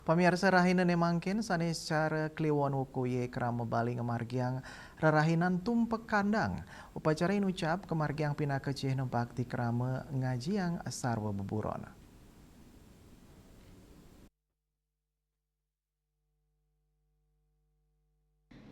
Pamirsa rahina nemangkin sanes cara kliwon wukuye kerama bali ngemargiang rarahinan tumpek kandang. Upacara ini ucap kemargiang pinaka cih nempakti kerama ngajiang sarwa beburon.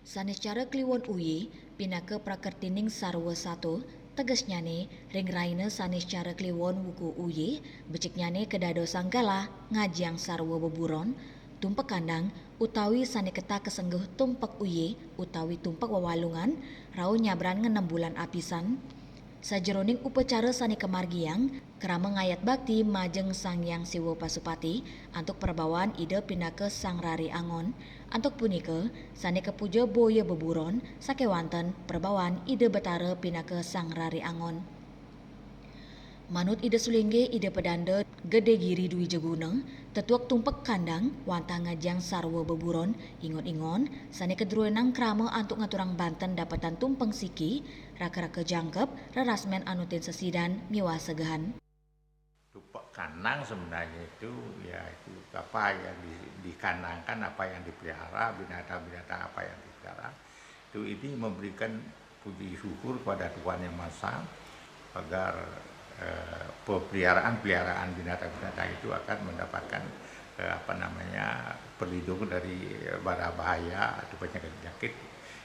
Sanes cara kliwon uyi pinaka prakertining sarwa satu tegasnyane ring raina sanes cara kliwon wuku uyi beciknyane kedado sanggala ngajiang sarwa beburon tumpak kandang utawi sane keta kesengguh tumpak uyi utawi tumpak wawalungan rau nyabran ngenem bulan apisan. Sajeroning upacara sani kemargiang, kerama ngayat bakti majeng Sang Hyang Siwo Pasupati antuk perbawaan ide pinake Sang Rari Angon. Antuk punika sani kepuja boya beburon sakewanten perbawaan ide betara pinake Sang Rari Angon. Manut ide sulingge ide pedanda gede giri dui jeguna tetuak tumpak kandang wantah ngajang sarwa beburon ingon-ingon sani kedruenang krama antuk ngaturang Banten dapatan tumpeng siki raka-raka jangkep rerasmen anutin sesidan miwa segahan. Tumpak kandang sebenarnya itu ya itu apa yang dikandangkan, apa yang dipelihara, binatang-binatang apa yang dipelihara itu ini memberikan puji syukur kepada Tuhan Yang Maha Esa agar peliharaan binatang-binatang itu akan mendapatkan perlindungan dari bara bahaya atau penyakit-penyakit.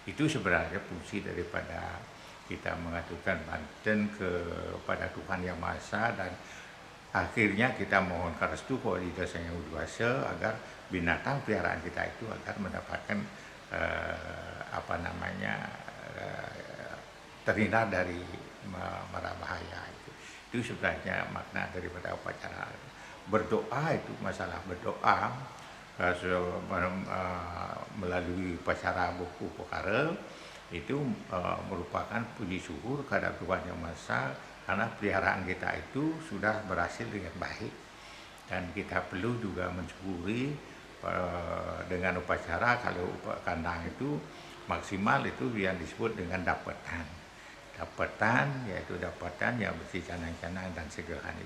Itu sebenarnya fungsi daripada kita mengaturkan Banten kepada Tuhan Yang Maha Esa, dan akhirnya kita mohon restu kepada Sang Hyang Widi Wasa agar binatang peliharaan kita itu agar mendapatkan terhindar dari mara bahaya. Itu sebenarnya makna daripada upacara berdoa. Itu masalah berdoa melalui upacara buku perkara itu merupakan puji syukur kepada Tuhan Yang Maha Esa karena peliharaan kita itu sudah berhasil dengan baik, dan kita perlu juga mensyukuri dengan upacara. Kalau kandang itu maksimal itu yang disebut dengan dapatan, yaitu dapatan yang bersih canang-canang dan segahan.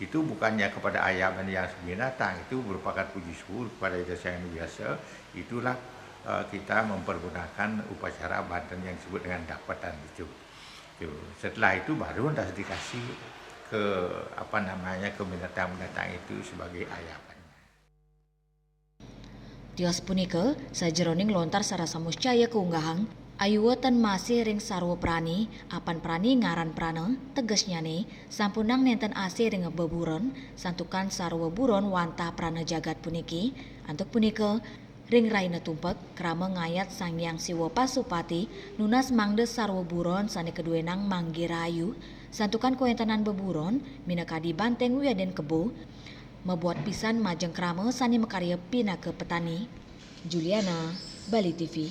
Itu bukannya kepada ayam yang binatang, itu merupakan puji syukur kepada Sang Hyang Widi Wasa. Itulah kita mempergunakan upacara Banten yang disebut dengan dapatan itu. Setelah itu baru dah dikasih ke ke binatang-binatang itu sebagai ayapannya. Tios punika sajeroning lontar sarasa muscaya keunggahang ayuwatan masih ring sarwa prani apan prani ngaran prana tegasnyane sampunang nenten asih ring beburon santukan sarwa buron wantah prana jagat puniki antuk punika ring raina tumpek krama ngayat Sang Hyang Siwo Pasupati nunas mangde sarwa buron sane keduenang manggi rayu santukan kuentanan beburon minakadi banteng wiaden kebo membuat pisan majeng krama sani mekarya pinake petani. Juliana, Bali TV.